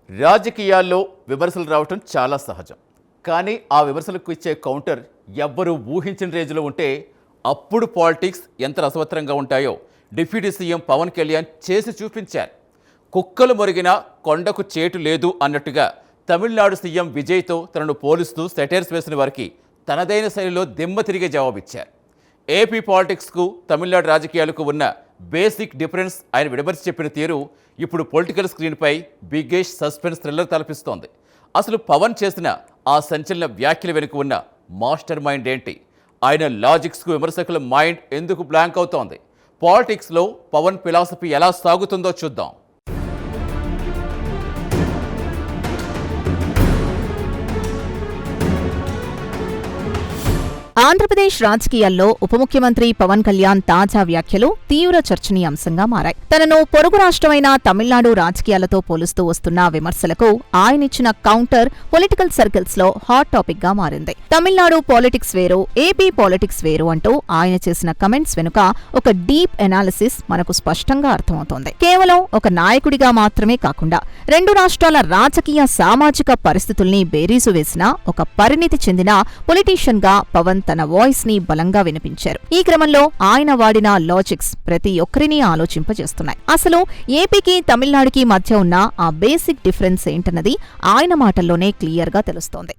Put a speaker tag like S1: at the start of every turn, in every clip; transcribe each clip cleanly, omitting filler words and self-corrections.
S1: రాజకీయాల్లో విమర్శలు రావటం చాలా సహజం. కానీ ఆ విమర్శలకు ఇచ్చే కౌంటర్ ఎవ్వరూ ఊహించిన రేంజ్లో ఉంటే అప్పుడు పాలిటిక్స్ ఎంత రసవత్తరంగా ఉంటాయో డిప్యూటీ సీఎం పవన్ కళ్యాణ్ చేసి చూపించారు. కుక్కలు మొరిగినా కొండకు చేటు లేదు అన్నట్టుగా తమిళనాడు సీఎం విజయ్తో తనను పోలుస్తూ సెటైర్స్ వేసిన వారికి తనదైన శైలిలో దిమ్మ తిరిగే జవాబిచ్చారు. ఏపీ పాలిటిక్స్కు తమిళనాడు రాజకీయాలకు ఉన్న బేసిక్ డిఫరెన్స్ ఆయన విడమర్చి చెప్పిన తీరు ఇప్పుడు పొలిటికల్ స్క్రీన్పై బిగ్గెష్ సస్పెన్స్ థ్రిల్లర్ తలపిస్తోంది. అసలు పవన్ చేసిన ఆ సంచలన వ్యాఖ్యల వెనుక ఉన్న మాస్టర్ మైండ్ ఏంటి? ఆయన లాజిక్స్కు విమర్శకుల మైండ్ ఎందుకు బ్లాంక్ అవుతోంది? పాలిటిక్స్లో పవన్ ఫిలాసఫీ ఎలా సాగుతుందో చూద్దాం.
S2: ఆంధ్రప్రదేశ్ రాజకీయాల్లో ఉప ముఖ్యమంత్రి పవన్ కళ్యాణ్ తాజా వ్యాఖ్యలు తీవ్ర చర్చనీయాంశంగా మారాయి. తనను పొరుగు రాష్ట్రమైన తమిళనాడు రాజకీయాలతో పోలుస్తూ వస్తున్న విమర్శలకు ఆయనిచ్చిన కౌంటర్ పొలిటికల్ సర్కిల్స్ లో హాట్ టాపిక్ గా మారింది. తమిళనాడు పాలిటిక్స్ వేరు, ఏపీ పాలిటిక్స్ వేరు అంటూ ఆయన చేసిన కమెంట్స్ వెనుక ఒక డీప్ ఎనాలిసిస్ మనకు స్పష్టంగా అర్థమవుతోంది. కేవలం ఒక నాయకుడిగా మాత్రమే కాకుండా రెండు రాష్ట్రాల రాజకీయ సామాజిక పరిస్థితుల్ని బేరీజు వేసిన ఒక పరిణితి చెందిన పొలిటీషియన్ గా పవన్ తన వాయిస్ ని బలంగా వినిపించారు. ఈ క్రమంలో ఆయన వాడిన లాజిక్స్ ప్రతి ఒక్కరినీ ఆలోచింపజేస్తున్నాయి. అసలు ఏపీకి తమిళనాడుకి మధ్య ఉన్న ఆ బేసిక్ డిఫరెన్స్ ఏంటన్నది ఆయన మాటల్లోనే క్లియర్ గా తెలుస్తోంది.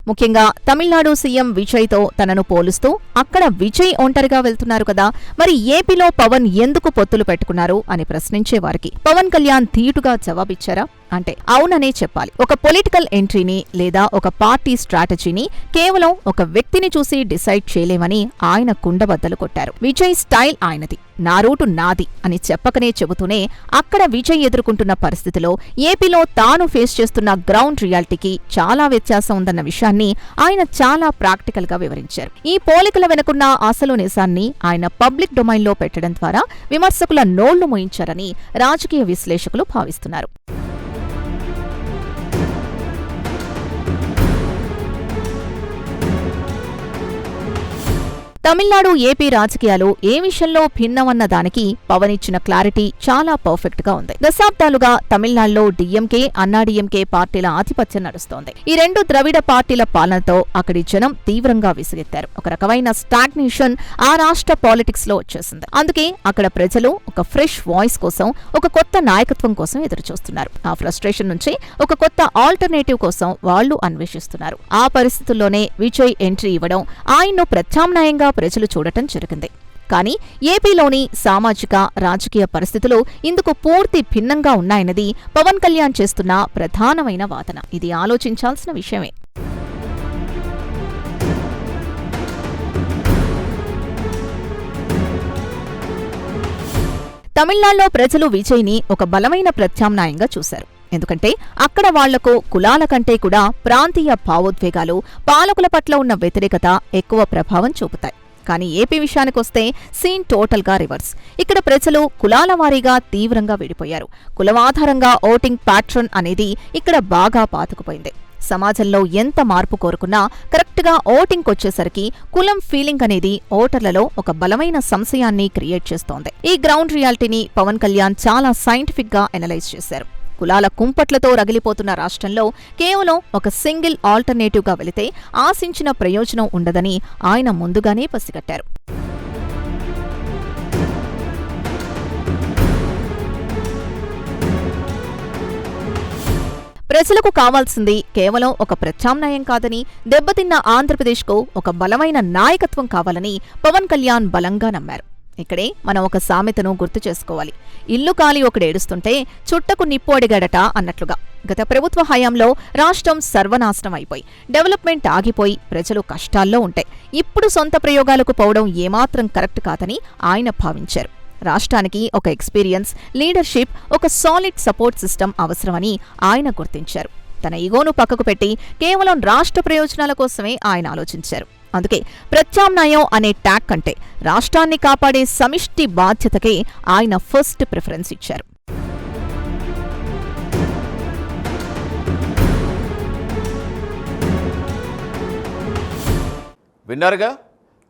S2: ముఖ్యంగా తమిళనాడు సీఎం విజయ్తో తనను పోలుస్తూ అక్కడ విజయ్ ఒంటరిగా వెళ్తున్నారు కదా, మరి ఏపీలో పవన్ ఎందుకు పొత్తులు పెట్టుకున్నారు అని ప్రశ్నించే వారికి పవన్ కళ్యాణ్ ధీటుగా జవాబిచ్చారా అంటే అవుననే చెప్పాలి. ఒక పొలిటికల్ ఎంట్రీని లేదా ఒక పార్టీ స్ట్రాటజీని కేవలం ఒక వ్యక్తిని చూసి డిసైడ్ చేయలేమని ఆయన కుండబద్దలు కొట్టారు. విజయ్ స్టైల్ ఆయనది, నా రూటు నాది అని చెప్పకనే చెబుతూనే అక్కడ విజయ్ ఎదుర్కొంటున్న పరిస్థితిలో ఏపీలో తాను ఫేస్ చేస్తున్న గ్రౌండ్ రియాలిటీకి చాలా వ్యత్యాసం ఉందన్న విషయాన్ని ఆయన చాలా ప్రాక్టికల్ గా వివరించారు. ఈ పోలికల వెనుకున్న అసలు నిజాన్ని ఆయన పబ్లిక్ డొమైన్లో పెట్టడం ద్వారా విమర్శకుల నోళ్లు మోయించారని రాజకీయ విశ్లేషకులు భావిస్తున్నారు. తమిళనాడు ఏపీ రాజకీయాలు ఏ విషయంలో భిన్నమన్న దానికి పవన్ ఇచ్చిన క్లారిటీ చాలా పర్ఫెక్ట్ గా ఉంది. దశాబ్దాలుగా తమిళనాడులో డిఎంకే, అన్నాడీఎంకే పార్టీల ఆధిపత్యం నడుస్తోంది. ఈ రెండు ద్రవిడ పార్టీల పాలనతో అక్కడి జనం తీవ్రంగా విసిగెత్తారు. ఒక రకమైన స్టాగ్నేషన్ ఆ రాష్ట్ర పాలిటిక్స్ లో వచ్చేసింది. అందుకే అక్కడ ప్రజలు ఒక ఫ్రెష్ వాయిస్ కోసం, ఒక కొత్త నాయకత్వం కోసం ఎదురుచూస్తున్నారు. ఆ ఫ్రస్ట్రేషన్ నుంచి ఒక కొత్త ఆల్టర్నేటివ్ కోసం వాళ్లు అన్వేషిస్తున్నారు. ఆ పరిస్థితుల్లోనే విజయ్ ఎంట్రీ ఇవ్వడం, ఆయన్ను ప్రత్యామ్నాయంగా ప్రజలు చూడటం జరిగింది. కానీ ఏపీలోని సామాజిక రాజకీయ పరిస్థితులు ఇందుకు పూర్తి భిన్నంగా ఉన్నాయన్నది పవన్ కళ్యాణ్ చేస్తున్న ప్రధానమైన వాదన. ఇది ఆలోచించాల్సిన విషయమే. తమిళనాడులో ప్రజలు విజయ్ని ఒక బలమైన ప్రత్యామ్నాయంగా చూశారు. ఎందుకంటే అక్కడ వాళ్లకు కులాల కంటే కూడా ప్రాంతీయ భావోద్వేగాలు, పాలకుల పట్ల ఉన్న వ్యతిరేకత ఎక్కువ ప్రభావం చూపుతాయి. కానీ ఏపీ విషయానికొస్తే సీన్ టోటల్ గా రివర్స్. ఇక్కడ ప్రజలు కులాల వారీగా తీవ్రంగా విడిపోయారు. కులమాధారంగా ఓటింగ్ ప్యాట్రన్ అనేది ఇక్కడ బాగా పాతుకుపోయింది. సమాజంలో ఎంత మార్పు కోరుకున్నా కరెక్ట్గా ఓటింగ్ వచ్చేసరికి కులం ఫీలింగ్ అనేది ఓటర్లలో ఒక బలమైన సంశయాన్ని క్రియేట్ చేస్తోంది. ఈ గ్రౌండ్ రియాలిటీని పవన్ కళ్యాణ్ చాలా సైంటిఫిక్ గా ఎనలైజ్ చేశారు. కులాల కుంపట్లతో రగిలిపోతున్న రాష్ట్రంలో కేవలం ఒక సింగిల్ ఆల్టర్నేటివ్ గా వెళితే ఆశించిన ప్రయోజనం ఉండదని ఆయన ముందుగానే పసిగట్టారు. ప్రజలకు కావాల్సింది కేవలం ఒక ప్రత్యామ్నాయం కాదని, దెబ్బతిన్న ఆంధ్రప్రదేశ్కు ఒక బలమైన నాయకత్వం కావాలని పవన్ కళ్యాణ్ బలంగా నమ్మారు. ఇక్కడే మనం ఒక సామెతను గుర్తు చేసుకోవాలి. ఇల్లు కాలి ఒకడేడుస్తుంటే చుట్టకు నిప్పు అడిగాడట అన్నట్లుగా గత ప్రభుత్వ హయాంలో రాష్ట్రం సర్వనాశనం అయిపోయి, డెవలప్మెంట్ ఆగిపోయి ప్రజలు కష్టాల్లో ఉంటాయి. ఇప్పుడు సొంత ప్రయోగాలకు పోవడం ఏమాత్రం కరెక్ట్ కాదని ఆయన భావించారు. రాష్ట్రానికి ఒక ఎక్స్పీరియన్స్, లీడర్షిప్, ఒక సాలిడ్ సపోర్ట్ సిస్టమ్ అవసరమని ఆయన గుర్తించారు. తన ఈగోను పక్కకు పెట్టి కేవలం రాష్ట్ర ప్రయోజనాల కోసమే ఆయన ఆలోచించారు. అందుకే ప్రత్యామ్నాయం అనే ట్యాగ్ కంటే రాష్ట్రాన్ని కాపాడే సమిష్టి బాధ్యతకే ఆయన ఫస్ట్ ప్రిఫరెన్స్ ఇచ్చారు.
S1: విన్నారుగా,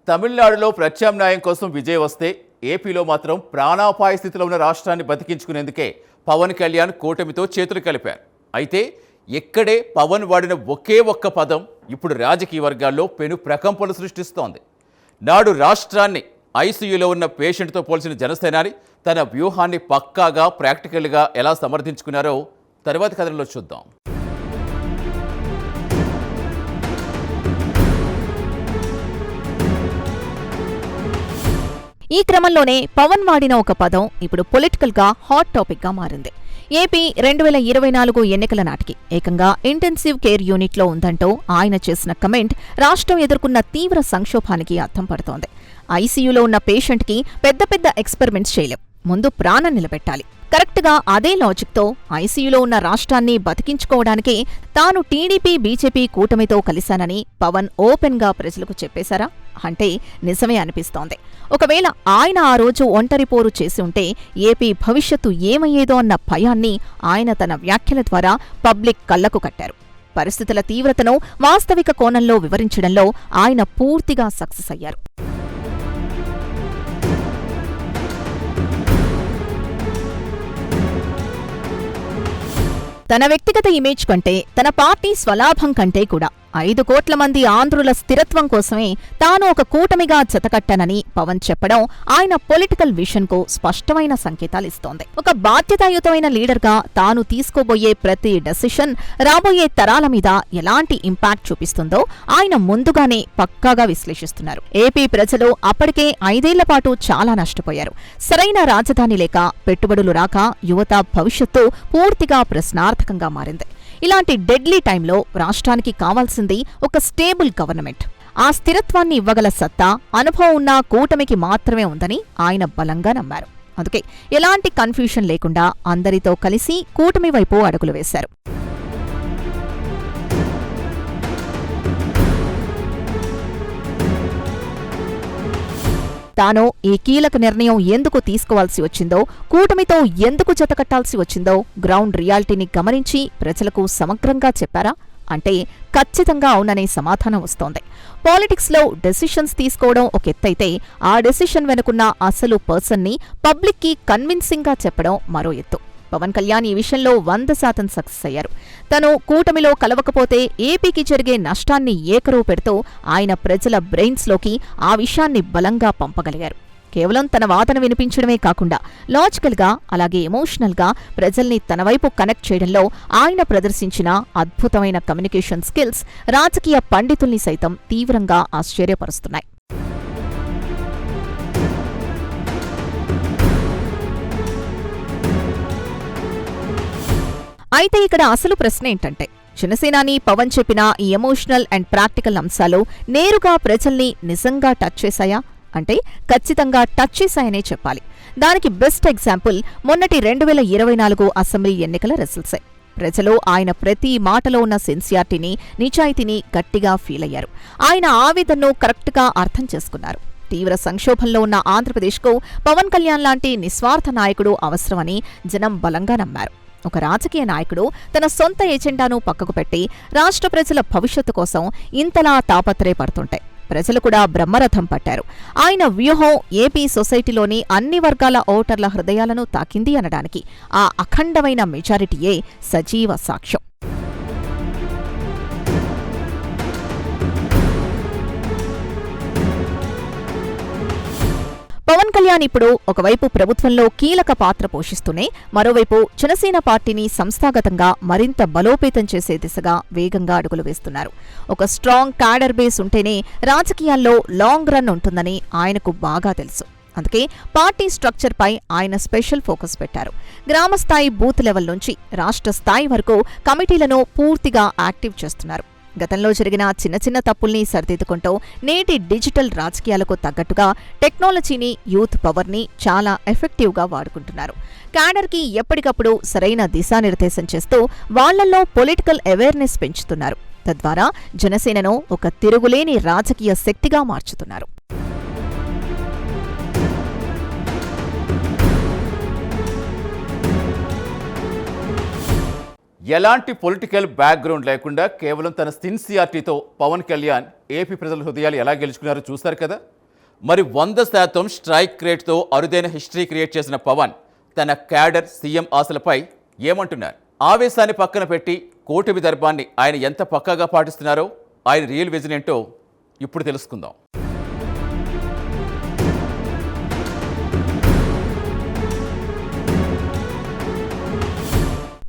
S1: తమిళనాడులో ప్రత్యామ్నాయం కోసం విజయ్ వస్తే ఏపీలో మాత్రం ప్రాణాపాయ స్థితిలో ఉన్న రాష్ట్రాన్ని బతికించుకునేందుకే పవన్ కళ్యాణ్ కూటమితో చేతులు కలిపారు. అయితే ఎక్కడే పవన్ వాడిన ఒకే ఒక్క పదం ఇప్పుడు రాజకీయ వర్గాల్లో పెను ప్రకంపనలు సృష్టిస్తోంది. నాడు రాష్ట్రాన్ని ఐసీయూలో ఉన్న పేషెంట్తో పోల్చిన జనసేనాని తన వ్యూహాన్ని పక్కాగా ప్రాక్టికల్గా ఎలా సమర్థించుకున్నారో తర్వాతి కథలో చూద్దాం.
S2: ఈ క్రమంలోనే పవన్ వాడిన ఒక పదం ఇప్పుడు పొలిటికల్ గా హాట్ టాపిక్ గా మారింది. ఏపీ 2024 ఎన్నికల నాటికి ఏకంగా ఇంటెన్సివ్ కేర్ యూనిట్లో ఉందంటూ ఆయన చేసిన కమెంట్ రాష్ట్రం ఎదుర్కొన్న తీవ్ర సంక్షోభానికి అర్థం పడుతోంది. ఐసీయూలో ఉన్న పేషెంట్కి పెద్ద పెద్ద ఎక్స్పెరిమెంట్స్ చేయలేం, ముందు ప్రాణం నిలబెట్టాలి. కరెక్ట్గా అదే లాజిక్తో ఐసీయూలో ఉన్న రాష్ట్రాన్ని బతికించుకోవడానికి తాను టీడీపీ బీజేపీ కూటమితో కలిశానని పవన్ ఓపెన్గా ప్రజలకు చెప్పేశారా అంటే నిజమే అనిపిస్తోంది. ఒకవేళ ఆయన ఆ రోజు ఒంటరి పోరు చేసి ఉంటే ఏపీ భవిష్యత్తు ఏమయ్యేదో అన్న భయాన్ని ఆయన తన వ్యాఖ్యల ద్వారా పబ్లిక్ కళ్లకు కట్టారు. పరిస్థితుల తీవ్రతను వాస్తవిక కోణంలో వివరించడంలో ఆయన పూర్తిగా సక్సెస్ అయ్యారు. తన వ్యక్తిగత ఇమేజ్ కంటే, తన పార్టీ స్వలాభం కంటే కూడా 5 కోట్ల మంది ఆంధ్రుల స్థిరత్వం కోసమే తాను ఒక కూటమిగా జతకట్టానని పవన్ చెప్పడం ఆయన పొలిటికల్ విషన్ కు స్పష్టమైన సంకేతాలిస్తోంది. ఒక బాధ్యతాయుతమైన లీడర్గా తాను తీసుకోబోయే ప్రతి డెసిషన్ రాబోయే తరాల మీద ఎలాంటి ఇంపాక్ట్ చూపిస్తుందో ఆయన ముందుగానే పక్కాగా విశ్లేషిస్తున్నారు. ఏపీ ప్రజలు అప్పటికే 5 ఏళ్ల పాటు చాలా నష్టపోయారు. సరైన రాజధాని లేక, పెట్టుబడులు రాక యువత భవిష్యత్తు పూర్తిగా ప్రశ్నార్థకంగా మారింది. ఇలాంటి డెడ్లీ టైంలో రాష్ట్రానికి కావాల్సింది ఒక స్టేబుల్ గవర్నమెంట్. ఆ స్థిరత్వాన్ని ఇవ్వగల సత్తా, అనుభవం ఉన్న కూటమికి మాత్రమే ఉందని ఆయన బలంగా నమ్మారు. అందుకే ఎలాంటి కన్ఫ్యూషన్ లేకుండా అందరితో కలిసి కూటమి వైపు అడుగులు వేశారు. తాను ఈ కీలక నిర్ణయం ఎందుకు తీసుకోవాల్సి వచ్చిందో, కూటమితో ఎందుకు జతకట్టాల్సి వచ్చిందో గ్రౌండ్ రియాలిటీని గమనించి ప్రజలకు సమగ్రంగా చెప్పారా అంటే ఖచ్చితంగా అవుననే సమాధానం వస్తోంది. పాలిటిక్స్లో డెసిషన్స్ తీసుకోవడం ఒక ఎత్తైతే, ఆ డెసిషన్ వెనుకున్న అసలు పర్సన్ని పబ్లిక్కి కన్విన్సింగ్గా చెప్పడం మరో ఎత్తు. పవన్ కళ్యాణ్ ఈ విషయంలో 100% సక్సెస్ అయ్యారు. తను కూటమిలో కలవకపోతే ఏపీకి జరిగే నష్టాన్ని ఏకరువు పెడుతూ ఆయన ప్రజల బ్రెయిన్స్లోకి ఆ విషయాన్ని బలంగా పంపగలిగారు. కేవలం తన వాదన వినిపించడమే కాకుండా లాజికల్గా, అలాగే ఎమోషనల్గా ప్రజల్ని తన వైపు కనెక్ట్ చేయడంలో ఆయన ప్రదర్శించిన అద్భుతమైన కమ్యూనికేషన్ స్కిల్స్ రాజకీయ పండితుల్ని సైతం తీవ్రంగా ఆశ్చర్యపరుస్తున్నాయి. అయితే ఇక్కడ అసలు ప్రశ్న ఏంటంటే, జనసేనాని పవన్ చెప్పిన ఈ ఎమోషనల్ అండ్ ప్రాక్టికల్ అంశాలు నేరుగా ప్రజల్ని నిజంగా టచ్ చేశాయా అంటే ఖచ్చితంగా టచ్ చేశాయనే చెప్పాలి. దానికి బెస్ట్ ఎగ్జాంపుల్ మొన్నటి 2024 అసెంబ్లీ ఎన్నికల రిజల్ట్సే. ప్రజలు ఆయన ప్రతి మాటలో ఉన్న సిన్సియారిటీని, నిజాయితీని గట్టిగా ఫీల్ అయ్యారు. ఆయన ఆవేదనను కరెక్ట్గా అర్థం చేసుకున్నారు. తీవ్ర సంక్షోభంలో ఉన్న ఆంధ్రప్రదేశ్కు పవన్ కళ్యాణ్ లాంటి నిస్వార్థ నాయకుడు అవసరమని జనం బలంగా నమ్మారు. ఒక రాజకీయ నాయకుడు తన సొంత ఎజెండాను పక్కకు పెట్టి రాష్ట్ర ప్రజల భవిష్యత్తు కోసం ఇంతలా తాపత్రయపడుతుంటే ప్రజలు కూడా బ్రహ్మరథం పట్టారు. ఆయన వ్యూహం ఏపీ సొసైటీలోని అన్ని వర్గాల ఓటర్ల హృదయాలను తాకింది అనడానికి ఆ అఖండమైన మెజారిటీయే సజీవ సాక్ష్యం. పవన్ కళ్యాణ్ ఇప్పుడు ఒకవైపు ప్రభుత్వంలో కీలక పాత్ర పోషిస్తూనే, మరోవైపు జనసేన పార్టీని సంస్థాగతంగా మరింత బలోపేతం చేసే దిశగా వేగంగా అడుగులు వేస్తున్నారు. ఒక స్ట్రాంగ్ క్యాడర్ బేస్ ఉంటేనే రాజకీయాల్లో లాంగ్ రన్ ఉంటుందని ఆయనకు బాగా తెలుసు. అందుకే పార్టీ స్ట్రక్చర్పై ఆయన స్పెషల్ ఫోకస్ పెట్టారు. గ్రామస్థాయి బూత్ లెవెల్ నుంచి రాష్ట్ర స్థాయి వరకు కమిటీలను పూర్తిగా యాక్టివ్ చేస్తున్నారు. గతంలో జరిగిన చిన్న చిన్న తప్పుల్ని సరిదిద్దుకుంటూ నేటి డిజిటల్ రాజకీయాలకు తగ్గట్టుగా టెక్నాలజీని, యూత్ పవర్ని చాలా ఎఫెక్టివ్గా వాడుకుంటున్నారు. క్యాడర్కి ఎప్పటికప్పుడు సరైన దిశానిర్దేశం చేస్తూ వాళ్లల్లో పొలిటికల్ అవేర్నెస్ పెంచుతున్నారు. తద్వారా జనసేనను ఒక తిరుగులేని రాజకీయ శక్తిగా మార్చుతున్నారు.
S1: ఎలాంటి పొలిటికల్ బ్యాక్గ్రౌండ్ లేకుండా కేవలం తన సిన్సియారిటీతో పవన్ కళ్యాణ్ ఏపీ ప్రజల హృదయాలు ఎలా గెలుచుకున్నారో చూస్తారు కదా. మరి 100% స్ట్రైక్ రేట్తో అరుదైన హిస్టరీ క్రియేట్ చేసిన పవన్ తన క్యాడర్ సీఎం ఆశలపై ఏమంటున్నారు? ఆవేశాన్ని పక్కన పెట్టి కూటమి దర్బాన్ని ఆయన ఎంత పక్కాగా పాటిస్తున్నారో, ఆయన రియల్ విజన్ ఏంటో ఇప్పుడు తెలుసుకుందాం.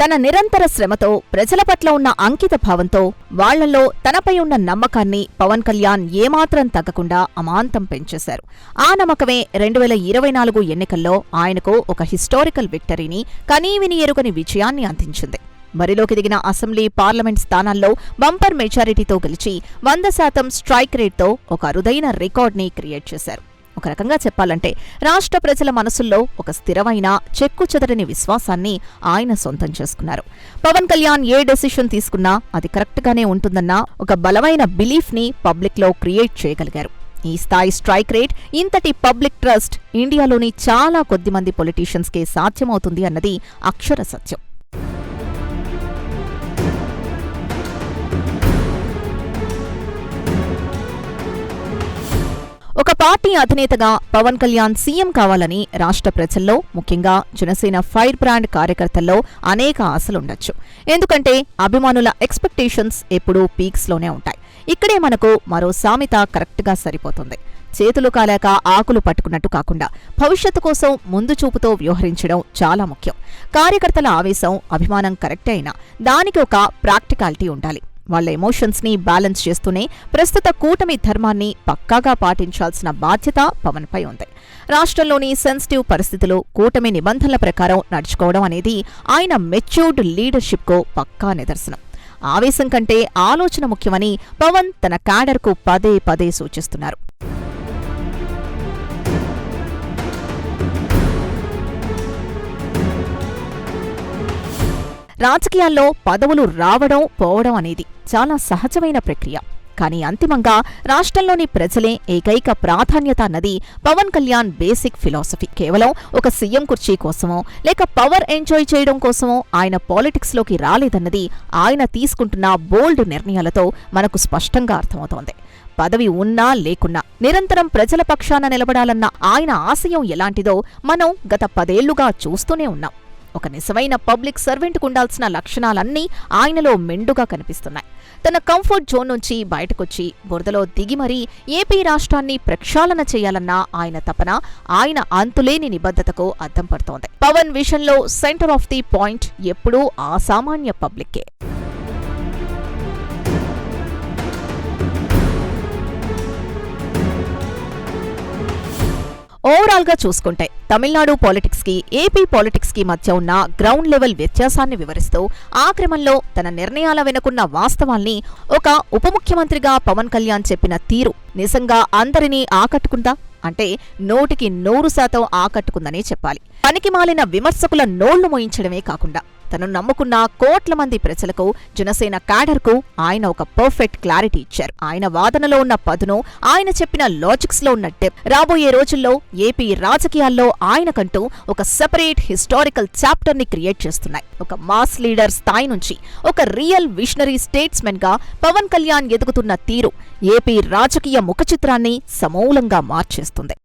S2: తన నిరంతర శ్రమతో, ప్రజల పట్ల ఉన్న అంకిత భావంతో, వాళ్లలో తనపై ఉన్న నమ్మకాన్ని పవన్ కళ్యాణ్ ఏమాత్రం తగ్గకుండా అమాంతం పెంచేశారు. ఆ నమ్మకమే 2024 ఎన్నికల్లో ఆయనకు ఒక హిస్టారికల్ విక్టరీని, కనీవిని ఎరుగని విజయాన్ని అందించింది. బరిలోకి దిగిన అసెంబ్లీ, పార్లమెంట్ స్థానాల్లో బంపర్ మెజారిటీతో గెలిచి 100% స్ట్రైక్ రేట్తో ఒక అరుదైన రికార్డ్ని క్రియేట్ చేశారు. ఒక రకంగా చెప్పాలంటే రాష్ట్ర ప్రజల మనసుల్లో ఒక స్థిరమైన, చెక్కుచెదరని విశ్వాసాన్ని ఆయన సొంతం చేసుకున్నారు. పవన్ కళ్యాణ్ ఏ డెసిషన్ తీసుకున్నా అది కరెక్ట్గానే ఉంటుందన్న ఒక బలమైన బిలీఫ్ని పబ్లిక్లో క్రియేట్ చేయగలిగారు. ఈ స్థాయి స్ట్రైక్ రేట్, ఇంతటి పబ్లిక్ ట్రస్ట్ ఇండియాలోని చాలా కొద్దిమంది పొలిటీషియన్స్కే సాధ్యమవుతుంది అన్నది అక్షర సత్యం. ఒక పార్టీ అధినేతగా పవన్ కళ్యాణ్ సీఎం కావాలని రాష్ట్ర ప్రజల్లో, ముఖ్యంగా జనసేన ఫైర్ బ్రాండ్ కార్యకర్తల్లో అనేక ఆశలుండొచ్చు. ఎందుకంటే అభిమానుల ఎక్స్పెక్టేషన్స్ ఎప్పుడూ పీక్స్లోనే ఉంటాయి. ఇక్కడే మనకు మరో సామెత కరెక్ట్గా సరిపోతుంది. చేతులు కాలేక ఆకులు పట్టుకున్నట్టు కాకుండా భవిష్యత్తు కోసం ముందు చూపుతో వ్యవహరించడం చాలా ముఖ్యం. కార్యకర్తల ఆవేశం, అభిమానం కరెక్టే అయినా దానికి ఒక ప్రాక్టికాలిటీ ఉండాలి. వాళ్ల ఎమోషన్స్ని బ్యాలెన్స్ చేస్తూనే ప్రస్తుత కూటమి ధర్మాన్ని పక్కాగా పాటించాల్సిన బాధ్యత పవన్పై ఉంది. రాష్ట్రంలోని సెన్సిటివ్ పరిస్థితులు, కూటమి నిబంధనల ప్రకారం నడుచుకోవడం అనేది ఆయన మెచ్యూర్డ్ లీడర్షిప్కు పక్కా నిదర్శనం. ఆవేశం కంటే ఆలోచన ముఖ్యమని పవన్ తన క్యాడర్కు పదే పదే సూచిస్తున్నారు. రాజకీయాల్లో పదవులు రావడం, పోవడం అనేది చాలా సహజమైన ప్రక్రియ. కానీ అంతిమంగా రాష్ట్రంలోని ప్రజలే ఏకైక ప్రాధాన్యత అన్నది పవన్ కళ్యాణ్ బేసిక్ ఫిలాసఫీ. కేవలం ఒక సీఎం కుర్చీ కోసమో, లేక పవర్ ఎంజాయ్ చేయడం కోసమో ఆయన పాలిటిక్స్లోకి రాలేదన్నది ఆయన తీసుకుంటున్న బోల్డ్ నిర్ణయాలతో మనకు స్పష్టంగా అర్థమవుతోంది. పదవి ఉన్నా లేకున్నా నిరంతరం ప్రజల పక్షాన నిలబడాలన్న ఆయన ఆశయం ఎలాంటిదో మనం గత 10 ఏళ్లుగా చూస్తూనే ఉన్నాం. ఒక నిజమైన పబ్లిక్ సర్వెంట్కు ఉండాల్సిన లక్షణాలన్నీ ఆయనలో మెండుగా కనిపిస్తున్నాయి. తన కంఫర్ట్ జోన్ నుంచి బయటకొచ్చి బురదలో దిగి మరీ ఏపీ రాష్ట్రాన్ని ప్రక్షాళన చేయాలన్న ఆయన తపన, ఆయన అంతులేని నిబద్ధతకు అద్దం పడుతోంది. పవన్ విషన్లో సెంటర్ ఆఫ్ ది పాయింట్ ఎప్పుడూ ఆ సామాన్య పబ్లిక్కే. ఓవరాల్ గా చూసుకుంటే తమిళనాడు పాలిటిక్స్ కి, ఏపీ పాలిటిక్స్ కి మధ్య ఉన్న గ్రౌండ్ లెవెల్ వ్యత్యాసాన్ని వివరిస్తూ ఆ క్రమంలో తన నిర్ణయాల వెనుకున్న వాస్తవాల్ని ఒక ఉప ముఖ్యమంత్రిగా పవన్ కళ్యాణ్ చెప్పిన తీరు నిజంగా అందరినీ ఆకట్టుకుందా అంటే 100% ఆకట్టుకుందనే చెప్పాలి. పనికిమాలిన విమర్శకుల నోళ్లు మోయించడమే కాకుండా తను నమ్ముకున్న కోట్ల మంది ప్రజలకు, జనసేన క్యాడర్కు ఆయన ఒక పర్ఫెక్ట్ క్లారిటీ ఇచ్చారు. ఆయన వాదనలో ఉన్న పదును, ఆయన చెప్పిన లాజిక్స్ లో ఉన్న డెప్త్ రాబోయే రోజుల్లో ఏపీ రాజకీయాల్లో ఆయనకంటూ ఒక సెపరేట్ హిస్టారికల్ చాప్టర్ ని క్రియేట్ చేస్తున్నాయి. ఒక మాస్ లీడర్ స్థాయి నుంచి ఒక రియల్ విషనరీ స్టేట్స్మెన్ గా పవన్ కళ్యాణ్ ఎదుగుతున్న తీరు ఏపీ రాజకీయ ముఖచిత్రాన్ని సమూలంగా మార్చేస్తుంది.